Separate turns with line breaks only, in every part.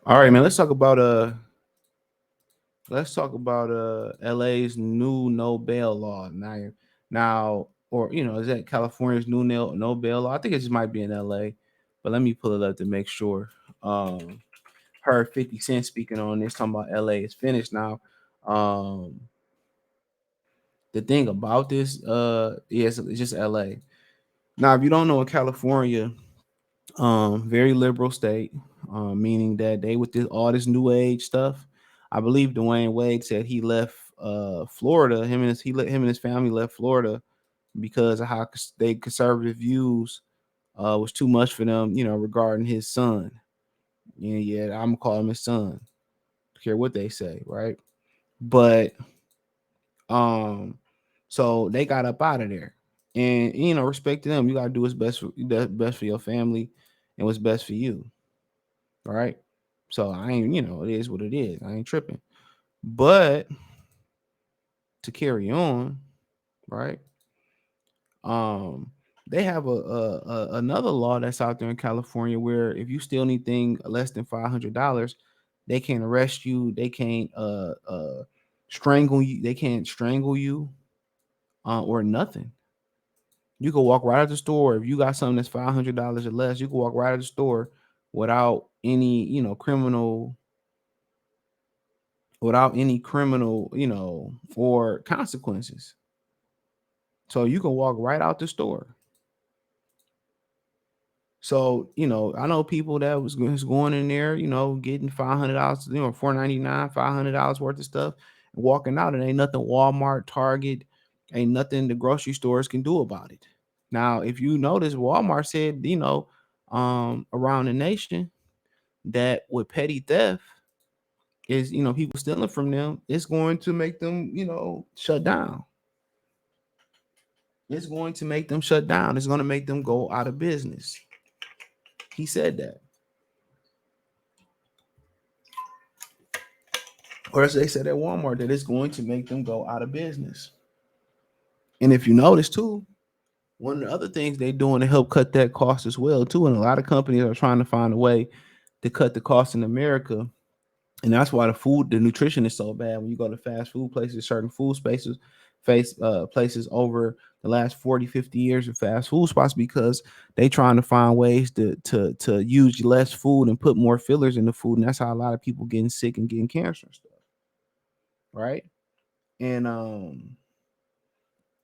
All right, man. Let's talk about LA's new no bail law now, or is that California's new no bail law? I think it just might be in LA, but let me pull it up to make sure. Um, Heard 50 Cent speaking on this, talking about LA is finished now. Um, the thing about this, yes, it's just LA. Now, if you don't know, in California, very liberal state, meaning that they with all this new age stuff. I believe Dwayne Wade said he left Florida. Him and his family left Florida because of how they conservative views was too much for them, regarding his son. Yeah, I'm gonna call him his son. Don't care what they say, right? But um, so they got up out of there, and respect to them. You gotta do what's best for your family and what's best for you. Right. So I ain't, it is what it is. I ain't tripping. But to carry on, right? Um, they have another law that's out there in California where if you steal anything less than $500, they can't arrest you. They can't strangle you. They can't strangle you or nothing. You can walk right out the store if you got something that's $500 or less. You can walk right out the store without any criminal or consequences. So you can walk right out the store. So, I know people that was going in there, getting $500, $4.99, $500 worth of stuff, and walking out, and ain't nothing Walmart, Target, ain't nothing the grocery stores can do about it. Now, if you notice, Walmart said, around the nation that with petty theft is, people stealing from them, it's going to make them, shut down. It's going to make them shut down. It's going to make them go out of business. He said that. Or as they said at Walmart, that it's going to make them go out of business. And if you notice too, one of the other things they're doing to help cut that cost as well too, and a lot of companies are trying to find a way to cut the cost in America. And that's why the nutrition is so bad. When you go to fast food places, certain food spaces places over the last 40, 50 years of fast food spots, because they trying to find ways to use less food and put more fillers in the food. And that's how a lot of people getting sick and getting cancer and stuff. Right. And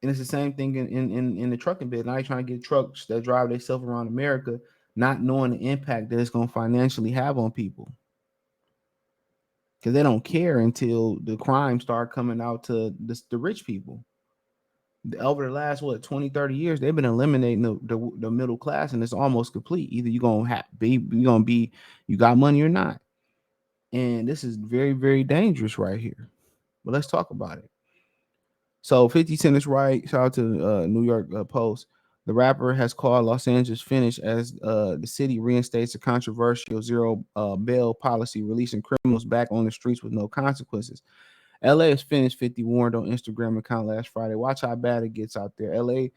it's the same thing in the trucking business. Now you're trying to get trucks that drive themselves around America, not knowing the impact that it's going to financially have on people, because they don't care until the crime start coming out to the rich people. Over the last 20, 30 years, they've been eliminating the middle class, and it's almost complete. Either you're gonna be you got money or not. And this is very, very dangerous right here. But let's talk about it. So 50 Cent is right. Shout out to New York Post. The rapper has called Los Angeles finished as the city reinstates a controversial zero bail policy, releasing criminals back on the streets with no consequences. LA is finished, 50 warned on Instagram account last Friday. Watch how bad it gets out there. LA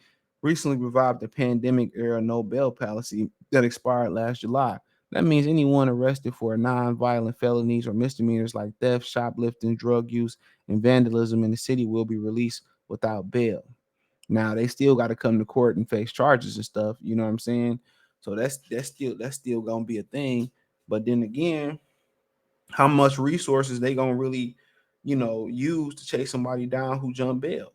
recently revived the pandemic era no bail policy that expired last July. That means anyone arrested for non-violent felonies or misdemeanors like theft, shoplifting, drug use, and vandalism in the city will be released without bail. Now they still got to come to court and face charges and stuff. You know what I'm saying? So that's still gonna be a thing. But then again, how much resources they gonna really, use to chase somebody down who jump bail?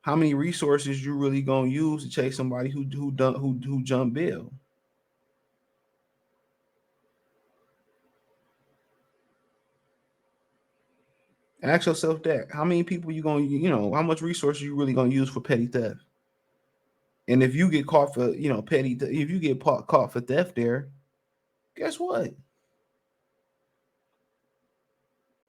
How many resources you really gonna use to chase somebody who jump bail? Ask yourself that. How many people you gonna, how much resources you really gonna use for petty theft? And if you get caught for, if you get caught for theft there, guess what?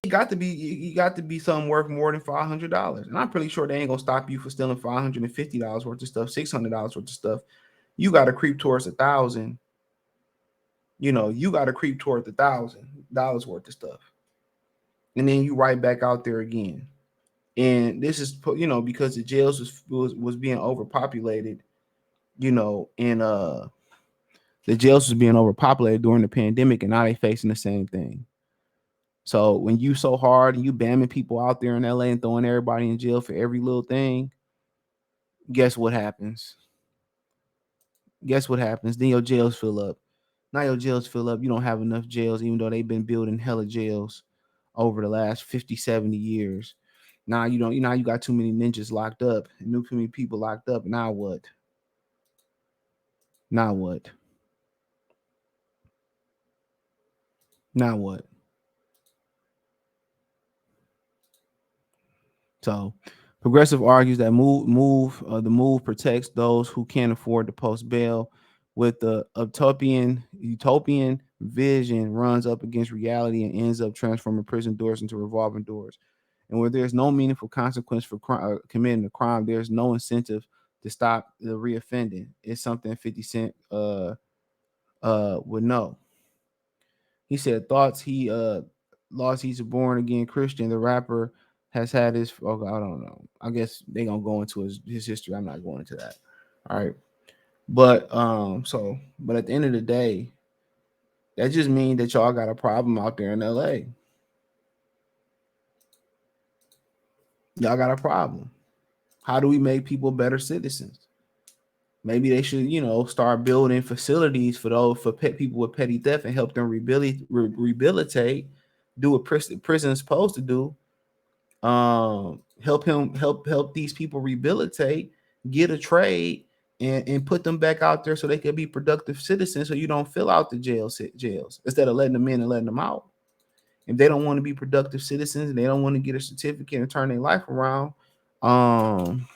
You got to be something worth more than $500. And I'm pretty sure they ain't gonna stop you for stealing $550 worth of stuff, $600 worth of stuff. You got to creep towards 1,000. You got to creep towards $1,000 worth of stuff, and then you right back out there again. And this is because the jails was being overpopulated, and The jails was being overpopulated during the pandemic, and now they facing the same thing. So when you so hard and you bamming people out there in LA and throwing everybody in jail for every little thing, guess what happens? Guess what happens? Then your jails fill up. Now your jails fill up. You don't have enough jails, even though they've been building hella jails over the last 50, 70 years. Now you don't, you got too many ninjas locked up and too many people locked up. Now what? Now what? Now what? So, progressive argues that the move protects those who can't afford to post bail, with the utopian vision runs up against reality and ends up transforming prison doors into revolving doors. And where there's no meaningful consequence for committing a crime, there's no incentive to stop the reoffending. It's something 50 Cent would know. He said thoughts he lost. He's a born again Christian. The rapper has had his. Oh, I don't know. I guess they gonna go into his history. I'm not going into that. All right, but but at the end of the day, that just means that y'all got a problem out there in LA. Y'all got a problem. How do we make people better citizens? Maybe they should, start building facilities for people with petty theft and help them rehabilitate, do what prison is supposed to do. Help these people rehabilitate, get a trade, and put them back out there so they can be productive citizens. So you don't fill out the jails instead of letting them in and letting them out. If they don't want to be productive citizens and they don't want to get a certificate and turn their life around, um,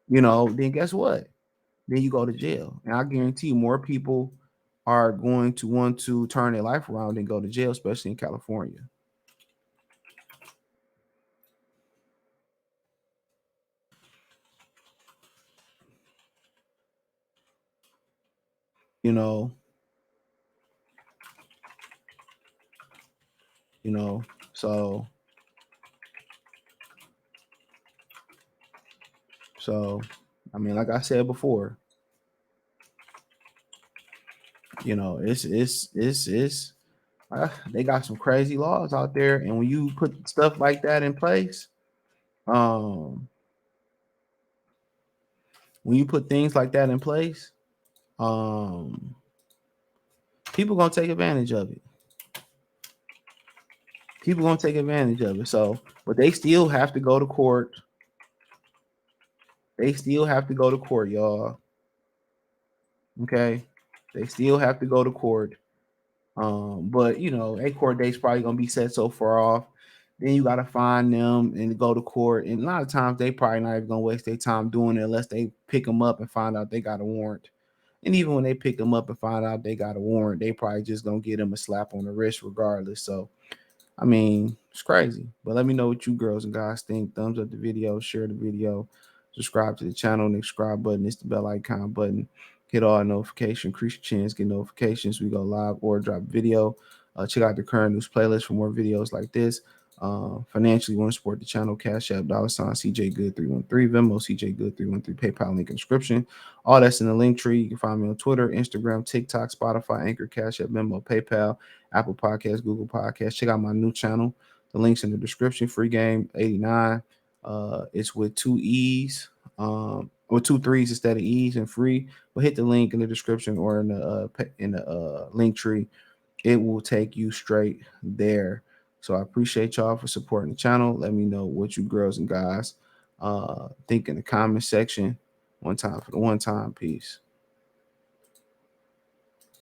then guess what? Then you go to jail. And I guarantee you more people are going to want to turn their life around and go to jail, especially in California. You know, you know. So so I mean, like I said before, it's they got some crazy laws out there, and when you put stuff like that in place, um, when you put things like that in place, um, people gonna take advantage of it. People gonna take advantage of it. So, but they still have to go to court. They still have to go to court, y'all. Okay, they still have to go to court. But a court date's probably gonna be set so far off. Then you gotta find them and go to court. And a lot of times they probably not even gonna waste their time doing it unless they pick them up and find out they got a warrant. And even when they pick them up and find out they got a warrant, they probably just gonna get them a slap on the wrist regardless. So I mean, it's crazy. But let me know what you girls and guys think. Thumbs up the video, share the video, subscribe to the channel. And the subscribe button is the bell icon button. Hit all notifications, increase your chance, get notifications. We go live or drop video. Check out the current news playlist for more videos like this. Financially, want to support the channel? Cash App, $ CJ Good 313, Venmo CJ Good 313, PayPal link in description. All that's in the link tree. You can find me on Twitter, Instagram, TikTok, Spotify, Anchor, Cash App, Venmo, PayPal, Apple Podcasts, Google Podcasts. Check out my new channel. The link's in the description. Free game 89. It's with two E's, or two threes instead of E's, and free. But hit the link in the description or in the link tree. It will take you straight there. So I appreciate y'all for supporting the channel. Let me know what you girls and guys think in the comment section. One time for the one time. Peace.